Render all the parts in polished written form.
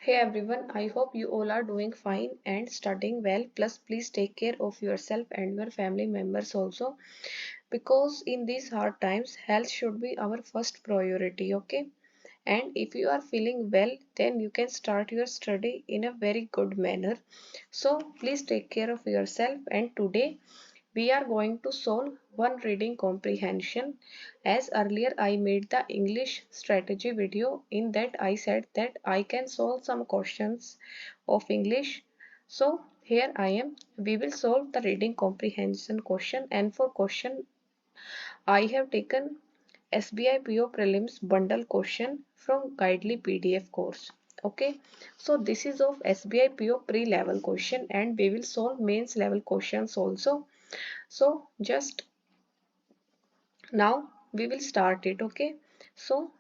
Hey everyone, I hope you all are doing fine and studying well. Plus, please take care of yourself and your family members also because in these hard times, health should be our first priority, okay? And if you are feeling well, then you can start your study in a very good manner. So, please take care of yourself. And today, we are going to solve one reading comprehension. As earlier I made the English strategy video, in that I said that I can solve some questions of English. So here I am. We will solve the reading comprehension question, and for question I have taken SBI PO Prelims bundle question from Guidely PDF course. Okay, so this is of SBI PO pre-level question and we will solve mains level questions also. So just now we will start it. Okay, so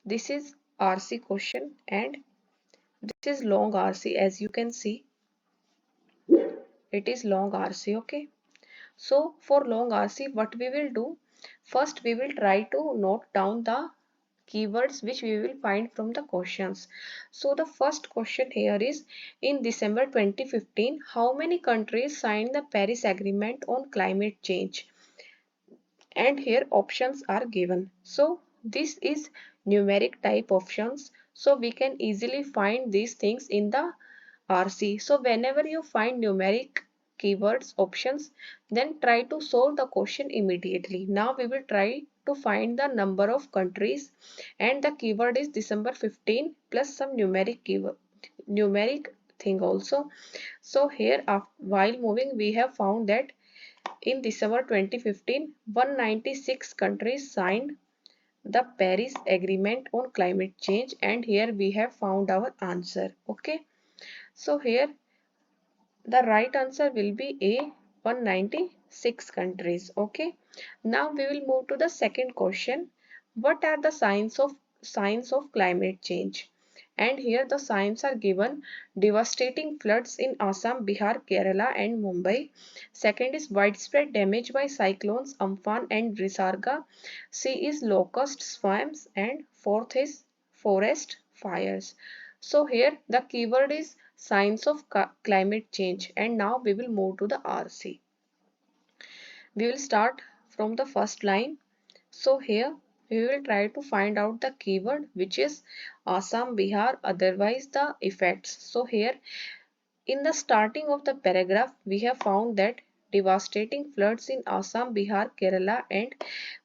this is RC question and this is long RC. As you can see, it is long RC. Okay, so for long RC, what we will do, first we will try to note down the keywords which we will find from the questions. So the first question here is, in December 2015 how many countries signed the Paris Agreement on climate change? And here options are given. So this is numeric type options, so we can easily find these things in the RC. So whenever you find numeric keywords options, then try to solve the question immediately. Now we will try to find the number of countries and the keyword is December 15 plus some numeric keyword, numeric thing also. So here while moving we have found that in December 2015, 196 countries signed the Paris Agreement on climate change, and here we have found our answer. Okay, so here the right answer will be A, 196 countries. Okay, now we will move to the second question. What are the signs of climate change? And here the signs are given: devastating floods in Assam, Bihar, Kerala and Mumbai. Second is widespread damage by cyclones Amphan and Risarga. C is locust swarms, and fourth is forest fires. So here the keyword is signs of climate change, and now we will move to the RC. We will start from the first line. So here we will try to find out the keyword which is Assam, Bihar, otherwise the effects. So here in the starting of the paragraph we have found that devastating floods in Assam, Bihar, Kerala and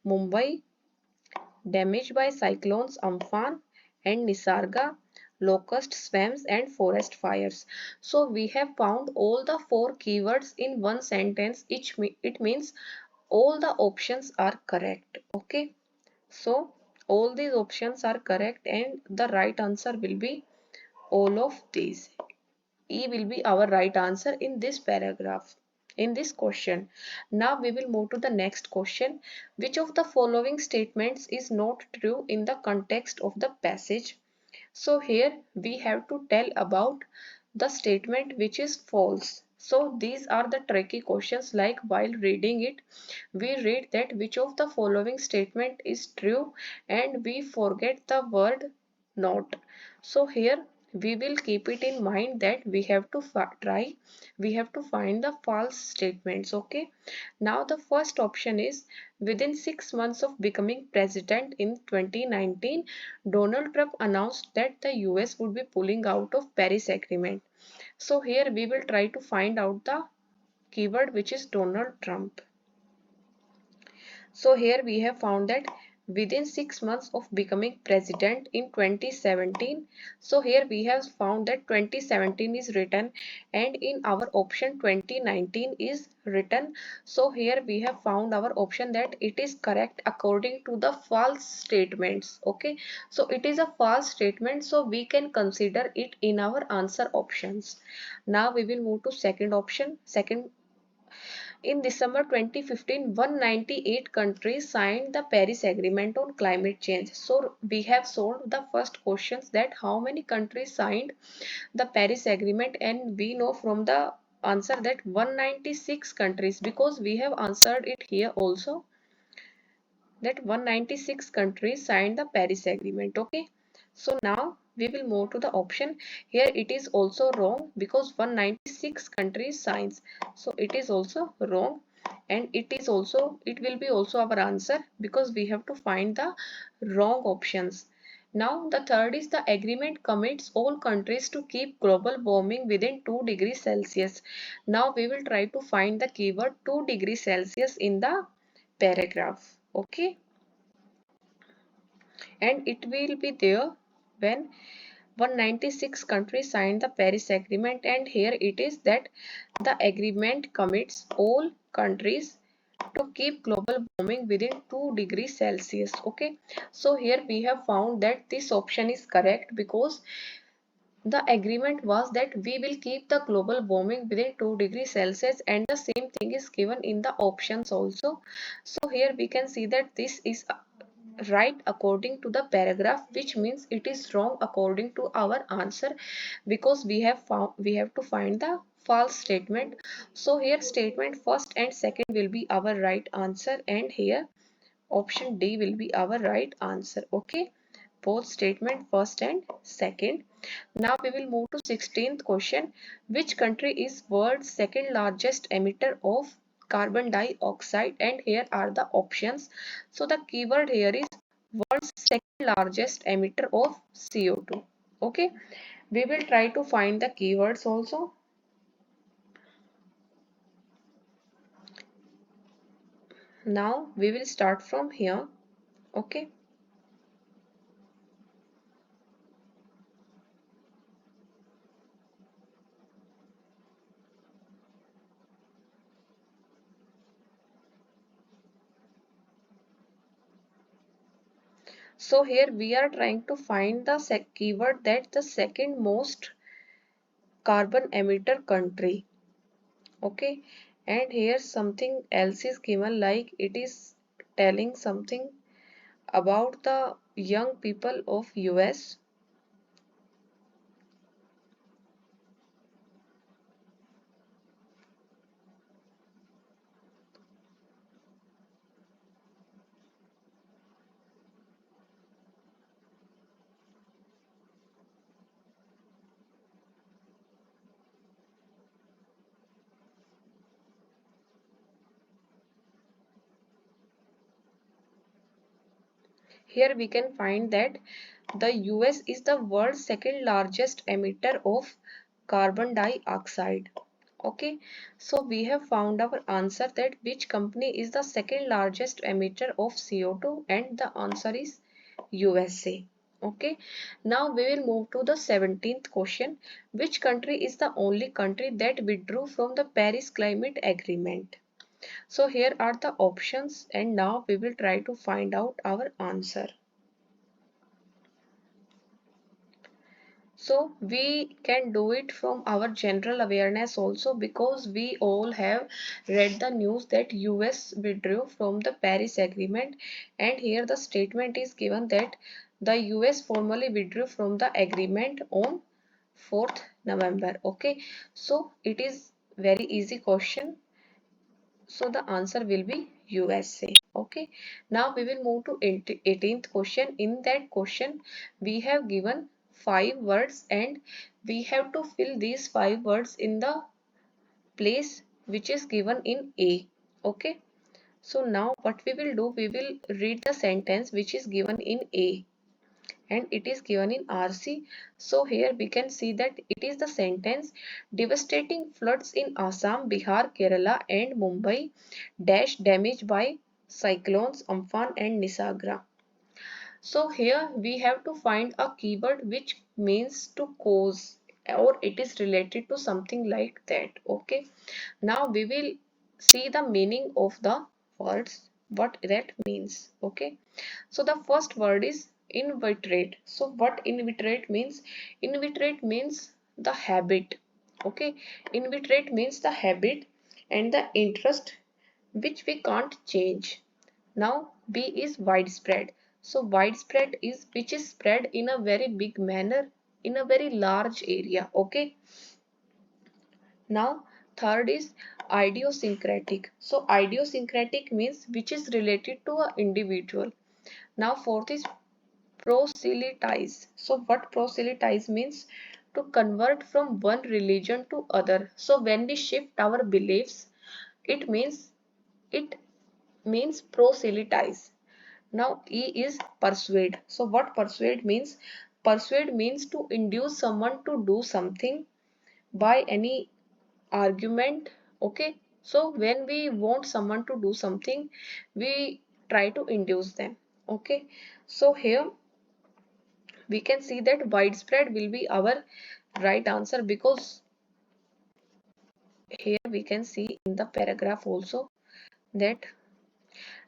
Mumbai, damaged by cyclones Amphan and Nisarga, locust swarms and forest fires. So we have found all the four keywords in one sentence. It means all the options are correct. Okay, so all these options are correct and the right answer will be all of these. E will be our right answer in this paragraph, in this question. Now we will move to the next question. Which of the following statements is not true in the context of the passage? So here we have to tell about the statement which is false. So these are the tricky questions, like while reading it, we read that which of the following statement is true and we forget the word not. So here we will keep it in mind that we have to we have to find the false statements. Okay, now the first option is, within 6 months of becoming president in 2019, Donald Trump announced that the US would be pulling out of Paris Agreement. So here we will try to find out the keyword which is Donald Trump. So here we have found that within 6 months of becoming president in 2017. So here we have found that 2017 is written and in our option 2019 is written. So here we have found our option that it is correct according to the false statements. Okay, so it is a false statement, so we can consider it in our answer options. Now we will move to second option. In December 2015, 198 countries signed the Paris Agreement on climate change. So we have solved the first questions, that how many countries signed the Paris Agreement, and we know from the answer that 196 countries, because we have answered it here also that 196 countries signed the Paris Agreement. Okay, so now we will move to the option. Here it is also wrong because 196 countries signs. So it is also wrong, and it will be also our answer because we have to find the wrong options. Now the third is the agreement commits all countries to keep global warming within 2 degrees Celsius. Now we will try to find the keyword 2 degrees Celsius in the paragraph. Okay, and it will be there when 196 countries signed the Paris Agreement, and here it is that the agreement commits all countries to keep global warming within 2 degrees Celsius. Okay, so here we have found that this option is correct because the agreement was that we will keep the global warming within 2 degrees Celsius, and the same thing is given in the options also. So here we can see that this is right according to the paragraph, which means it is wrong according to our answer because we have to find the false statement. So here statement first and second will be our right answer, and here option D will be our right answer. Okay, both statement first and second. Now we will move to 16th question. Which country is world's second largest emitter of carbon dioxide? And here are the options. So the keyword here is world's second largest emitter of CO2. Okay, we will try to find the keywords also. Now we will start from here. Okay, so here we are trying to find the keyword that the second most carbon emitter country. Okay, and here something else is given, like it is telling something about the young people of US. Here we can find that the US is the world's second largest emitter of carbon dioxide. Okay, so we have found our answer that which company is the second largest emitter of CO2, and the answer is USA. Okay, now we will move to the 17th question. Which country is the only country that withdrew from the Paris Climate Agreement? So here are the options, and now we will try to find out our answer. So we can do it from our general awareness also because we all have read the news that US withdrew from the Paris Agreement, and here the statement is given that the US formally withdrew from the agreement on 4th November. Okay, so it is very easy question. So the answer will be USA. Okay. Now we will move to 18th question. In that question, we have given 5 words, and we have to fill these 5 words in the place which is given in A. Okay. So now what we will do, we will read the sentence which is given in A, and it is given in RC. So here we can see that it is the sentence: devastating floods in Assam, Bihar, Kerala and Mumbai dash damaged by cyclones Amphan and Nisarga. So here we have to find a keyword which means to cause, or it is related to something like that. Okay. Now we will see the meaning of the words, what that means. Okay. So the first word is inveterate. So what inveterate means? Inveterate means the habit. Okay. Inveterate means the habit and the interest which we can't change. Now B is widespread. So widespread is which is spread in a very big manner, in a very large area. Okay. Now third is idiosyncratic. So idiosyncratic means which is related to an individual. Now fourth is Proselytize. So what proselytize means? To convert from one religion to other. So when we shift our beliefs, it means proselytize. Now E is persuade. So what persuade means? Persuade means to induce someone to do something by any argument. Okay, so when we want someone to do something, we try to induce them. Okay, so here we can see that widespread will be our right answer, because here we can see in the paragraph also that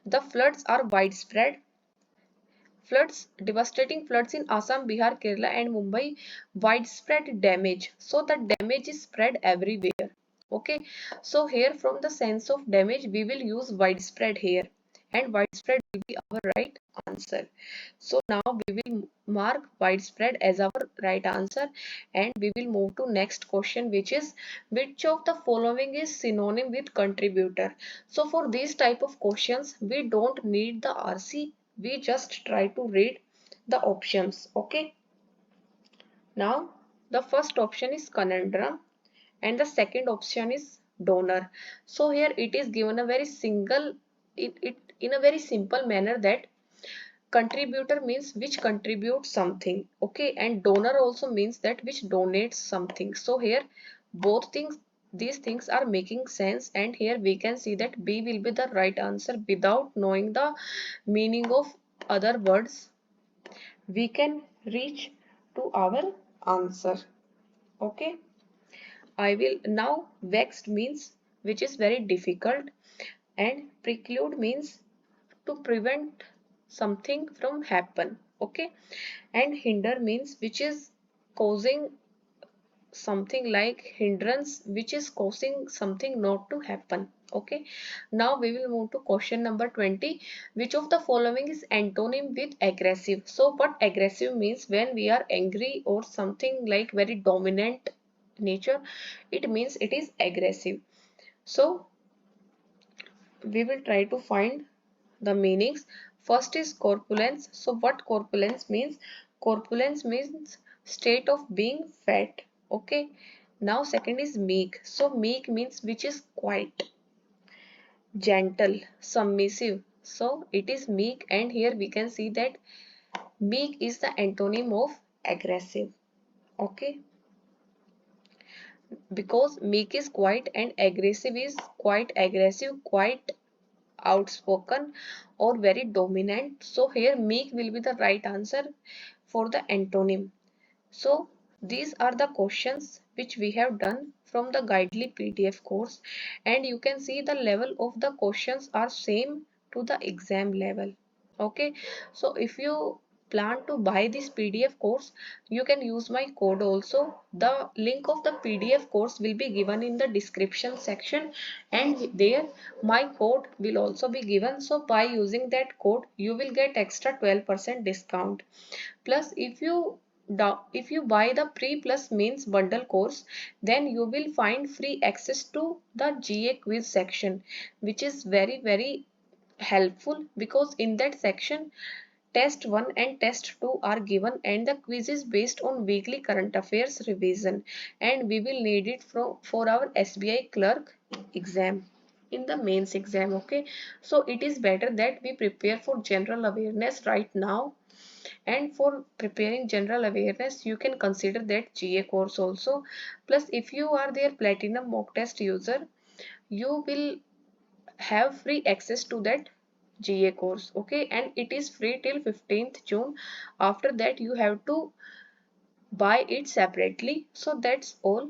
the floods are widespread. Floods, devastating floods in Assam, Bihar, Kerala and Mumbai, widespread damage. So the damage is spread everywhere. Okay, so here from the sense of damage we will use widespread here, and widespread will be our right answer. So now we will mark widespread as our right answer, and we will move to next question, which is which of the following is synonym with contributor. So for these type of questions we don't need the RC, we just try to read the options. Okay, now the first option is conundrum and the second option is donor. So here it is given a very single, it in a very simple manner, that contributor means which contributes something. Okay, and donor also means that which donates something. So here both things, these things are making sense, and here we can see that B will be the right answer. Without knowing the meaning of other words, we can reach to our answer. Okay, I will now. Vexed means which is very difficult, and preclude means to prevent something from happen. Okay, and hinder means which is causing something, like hindrance which is causing something not to happen. Okay, now we will move to question number 20. Which of the following is antonym with aggressive? So what aggressive means? When we are angry or something like very dominant nature, it means it is aggressive. So we will try to find the meanings. First is corpulence. So what corpulence means? Corpulence means state of being fat. Okay, now second is meek. So meek means which is quiet, gentle, submissive. So it is meek, and here we can see that meek is the antonym of aggressive. Okay, because meek is quiet and aggressive is quite aggressive, quite outspoken or very dominant. So here meek will be the right answer for the antonym. So these are the questions which we have done from the Guidely PDF course, and you can see the level of the questions are same to the exam level. Okay, so if you plan to buy this PDF course, you can use my code also. The link of the PDF course will be given in the description section, and there my code will also be given. So by using that code you will get extra 12% discount. Plus if you buy the pre plus mains bundle course, then you will find free access to the GA quiz section, which is very helpful, because in that section test 1 and test 2 are given, and the quiz is based on weekly current affairs revision, and we will need it for our SBI clerk exam, in the mains exam. Okay, so it is better that we prepare for general awareness right now, and for preparing general awareness you can consider that GA course also. Plus if you are their platinum mock test user, you will have free access to that GA course. Okay, and it is free till 15th June. After that you have to buy it separately. So that's all.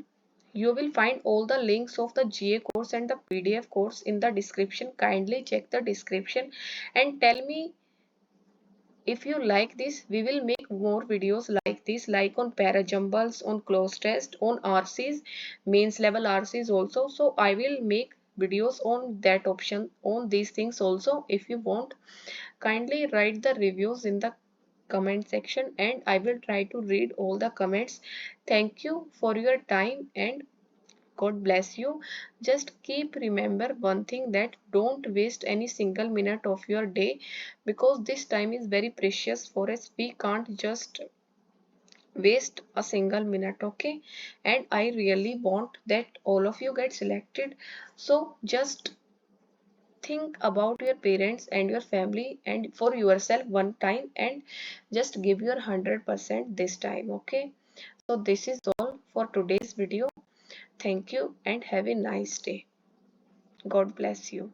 You will find all the links of the GA course and the PDF course in the description. Kindly check the description and tell me if you like this. We will make more videos like this, like on parajumbles, on close test, on RCs, mains level RCs also. So I will make videos on that option, on these things also. If you want, kindly write the reviews in the comment section, and I will try to read all the comments. Thank you for your time and God bless you. Just keep remember one thing, that don't waste any single minute of your day, because this time is very precious for us. We can't just waste a single minute, okay? And I really want that all of you get selected. So just think about your parents and your family and for yourself one time, and just give your 100% this time, okay? So this is all for today's video. Thank you and have a nice day. God bless you.